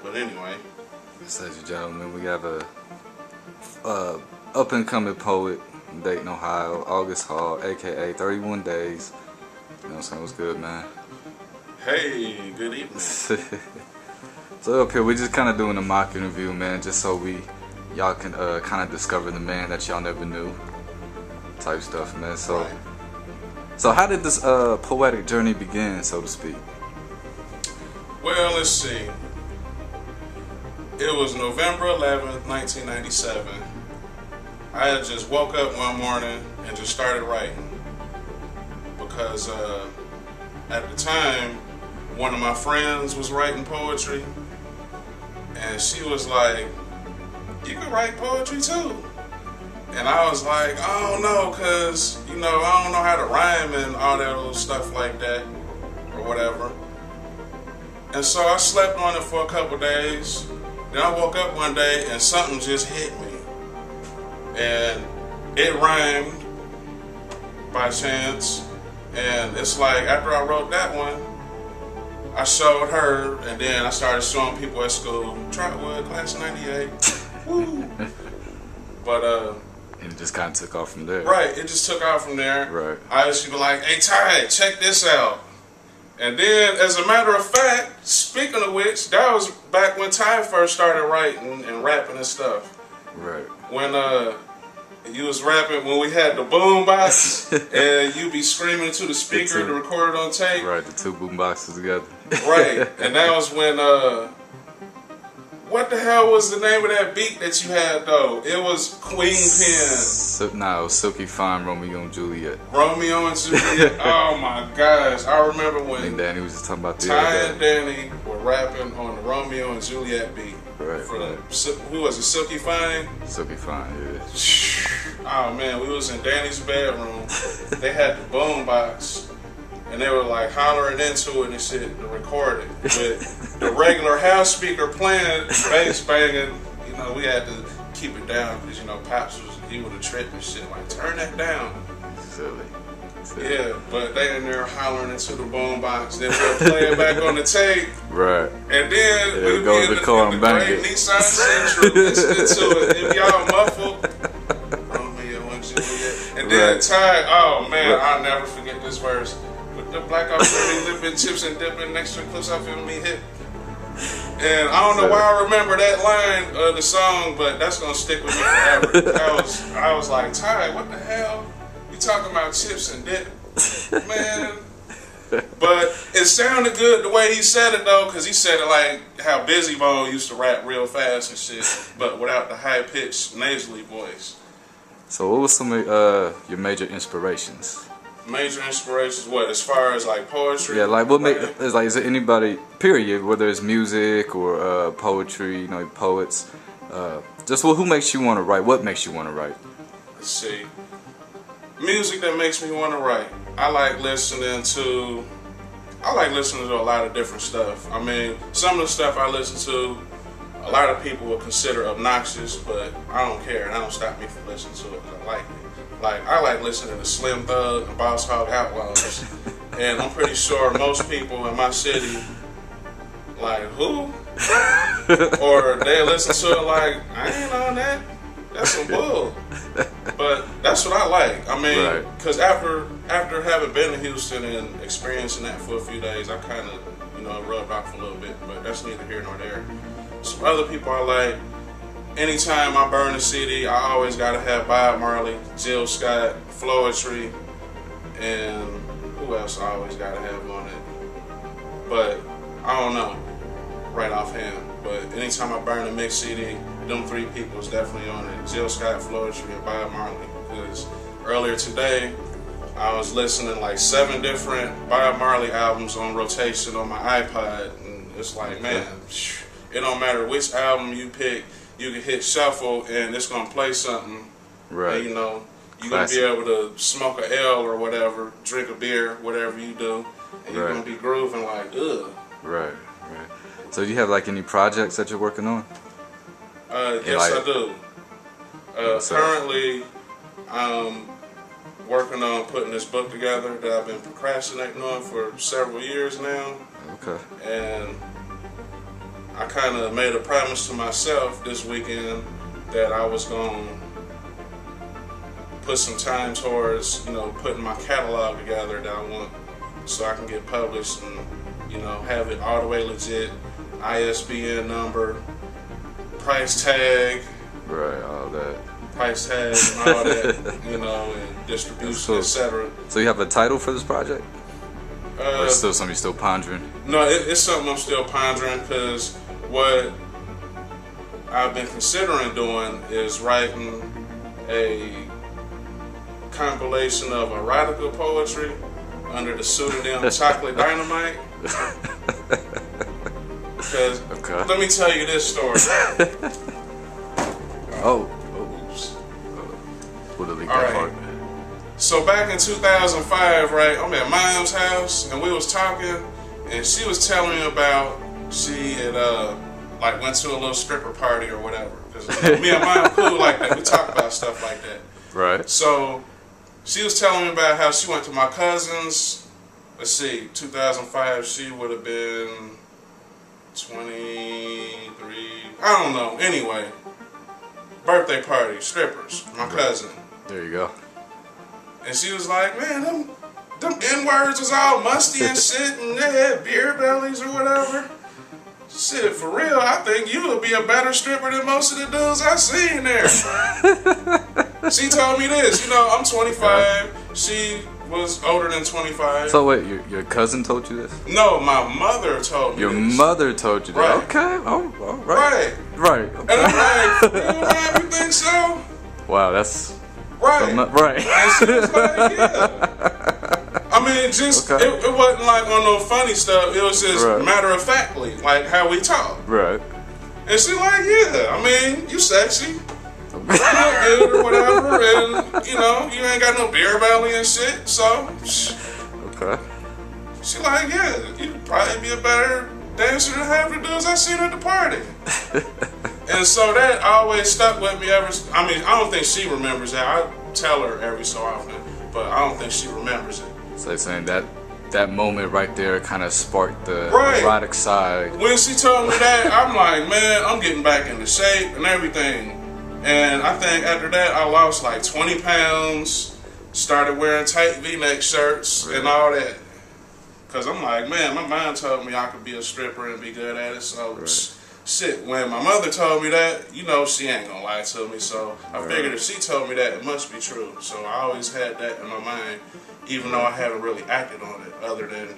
But anyway. Ladies and gentlemen, we have a up-and-coming poet from Dayton, Ohio, August Hall, aka 31 Days. You know what I'm saying? What's good, man? Hey, good evening. So up here, we're just kind of doing a mock interview, man, just so y'all can kind of discover the man that y'all never knew, type stuff, man. So, Right. so how did this poetic journey begin, so to speak? Well, let's see. It was November 11th, 1997. I had just woke up one morning and just started writing because at the time, one of my friends was writing poetry, and she was like, "You can write poetry too." And I was like, "I don't know, cause I don't know how to rhyme and all that little stuff like that, or whatever." And so I slept on it for a couple days. Then I woke up one day and something just hit me, and it rhymed by chance. And it's like after I wrote that one, I showed her, and then I started showing people at school. Trotwood, class of '98. Woo! But And it just kind of took off from there. right, it just took off from there. Right. I used to be like, "Hey Ty, check this out." And then, as a matter of fact, speaking of which, that was back when Ty first started writing and rapping and stuff. Right. When you was rapping, when we had the boom box, and you be screaming into the speaker to record it on tape. Right, the two boom boxes together. Right, and that was when, what the hell was the name of that beat that you had though? It was Queen Pen. No, it was Silky Fine, Romeo and Juliet. Romeo and Juliet. Oh my gosh, I remember I think when Danny was just talking about the Ty other and day. Danny were rapping on the Romeo and Juliet beat. Right, For right. who was it? Silky Fine? Silky Fine, yeah. Oh man, we was in Danny's bedroom. They had the boom box, and they were like hollering into it and shit to record it with the regular house speaker playing, bass banging. We had to keep it down because Pops he would have tripped and shit like turn that down. Silly. Yeah, but they in there hollering into the boom box. Then we'll play it back on the tape. Right. And then Yeah, we'd go be to in the car and bang great it. Nissan Sentra listening to it. If y'all muffled, Romeo and Juliet. And then Right. Ty, oh man, Right. I'll never forget this verse. With the black off lipping chips and dipping next to the clips off of me hit. And I don't know why I remember that line of the song, but that's gonna stick with me forever. I was like, Ty, what the hell? You talking about chips and dip? Man. But it sounded good the way he said it though, because he said it like how Busy Bone used to rap real fast and shit, but without the high pitched nasally voice. So what was some of your major inspirations? Major inspirations, what, as far as like poetry? Yeah, like is it anybody, period, whether it's music or poetry, poets, just who makes you want to write? What makes you want to write? Let's see. Music that makes me want to write. I like listening to a lot of different stuff. I mean, some of the stuff I listen to, a lot of people would consider obnoxious, but I don't care. That don't stop me from listening to it because I like it. Like, I like listening to Slim Thug and Boss Hogg Outlaws. And I'm pretty sure most people in my city, like, who? Or they listen to it like, I ain't on that. That's some bull. But that's what I like. I mean, because after having been to Houston and experiencing that for a few days, I kind of, rubbed off a little bit. But that's neither here nor there. Some other people I like. Anytime I burn a CD, I always gotta have Bob Marley, Jill Scott, Floetry, and who else I always gotta have on it. But I don't know right offhand. But anytime I burn a mix CD, them three people is definitely on it. Jill Scott, Floetry, and Bob Marley. Because earlier today, I was listening like 7 different Bob Marley albums on rotation on my iPod, and it's like, man, it don't matter which album you pick. You can hit shuffle and it's gonna play something. Right. And, you're gonna be able to smoke a L or whatever, drink a beer, whatever you do, and you're gonna be grooving like, ugh. Right. So do you have like any projects that you're working on? Yes, I do. Currently, I'm working on putting this book together that I've been procrastinating on for several years now. Okay. And I kind of made a promise to myself this weekend that I was going to put some time towards, putting my catalog together that I want so I can get published and, have it all the way legit, ISBN number, price tag. Right, all that. Price tag and all that, and distribution, cool. etc. So you have a title for this project? Or it's still something you're still pondering? No, it's something I'm still pondering, because what I've been considering doing is writing a compilation of erotica poetry under the pseudonym Chocolate Dynamite. Because let me tell you this story. Oops. Would have leaked that part. So back in 2005, right, I'm at Mom's house and we was talking, and she was telling me about she had went to a little stripper party or whatever. Cause me and Mom cool like that. We talk about stuff like that. Right. So she was telling me about how she went to my cousin's. Let's see, 2005. She would have been 23. I don't know. Anyway, birthday party, strippers. My cousin. There you go. And she was like, man, them N-words was all musty and shit, and they had beer bellies or whatever. Shit, for real, I think you would be a better stripper than most of the dudes I seen there. She told me this, I'm 25, she was older than 25. So wait, your cousin told you this? No, my mother told me Your this. mother told you that? Right. Okay, all right. Right. Right. Okay. And I'm like, you think so? Wow, that's... Right. Right. And she was like, yeah. I mean, just, okay. it wasn't like on no funny stuff. It was just right. matter of factly, like how we talk. Right. And she like, yeah, I mean, you sexy. You look good or whatever. And, you ain't got no beer belly and shit. So, okay. She like, yeah, you'd probably be a better dancer than half the dudes I seen at the party. And so that always stuck with me I don't think she remembers that. I tell her every so often, but I don't think she remembers it. So you're saying that moment right there kind of sparked the right. erotic side. When she told me that, I'm like, man, I'm getting back into shape and everything. And I think after that, I lost like 20 pounds, started wearing tight V-neck shirts and all that. Because I'm like, man, my mom told me I could be a stripper and be good at it, so... Shit, when my mother told me that, she ain't gonna lie to me, so I figured if she told me that, it must be true. So I always had that in my mind, even though I haven't really acted on it, other than,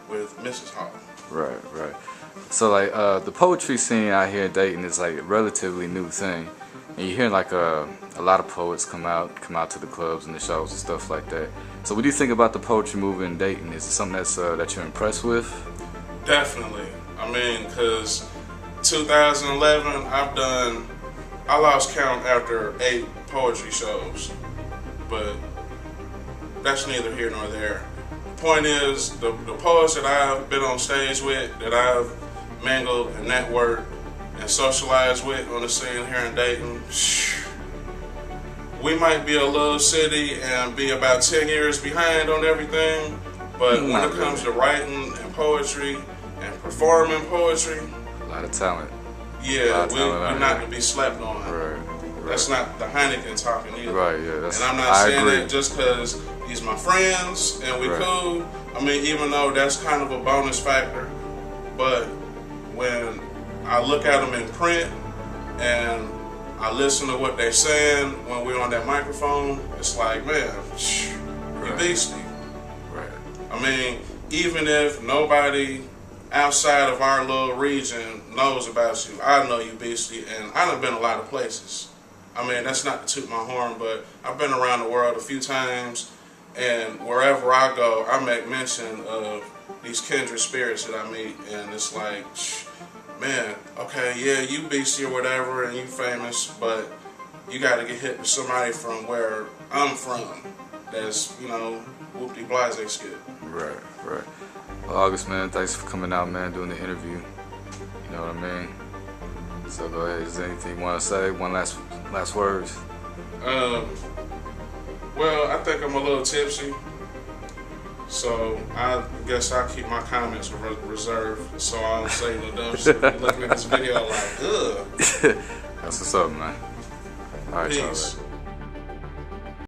with Mrs. Hall. Right. So, the poetry scene out here in Dayton is, a relatively new thing. And you hear, a lot of poets come out to the clubs and the shows and stuff like that. So what do you think about the poetry movement in Dayton? Is it something that you're impressed with? Definitely. I mean, because... 2011, I lost count after 8 poetry shows, but that's neither here nor there. The point is, the poets that I've been on stage with, that I've mingled and networked and socialized with on the scene here in Dayton, we might be a little city and be about 10 years behind on everything, but when it comes to writing and poetry and performing poetry, a lot of talent. Yeah, we're not to be slept on. Right. That's not the Heineken talking either. Right, yeah. And I'm not saying that just because he's my friends and we cool. I mean, even though that's kind of a bonus factor, but when I look at them in print and I listen to what they're saying when we're on that microphone, it's like, man, you beastie. Right. I mean, even if nobody outside of our little region knows about you, I know you beastie, and I done been a lot of places. I mean, that's not to toot my horn, but I've been around the world a few times, and wherever I go, I make mention of these kindred spirits that I meet, and it's like, man, okay, yeah, you beastie or whatever, and you famous, but you got to get hit with somebody from where I'm from that's, whoop-de-blase skip. Right. Well, August, man, thanks for coming out, man, doing the interview. You know what I mean? So go ahead, is there anything you want to say? One last words? Well, I think I'm a little tipsy. So I guess I'll keep my comments reserved so I don't say no dumb shit. Looking at this video like, ugh. That's what's up, man. All right, Peace. y'all.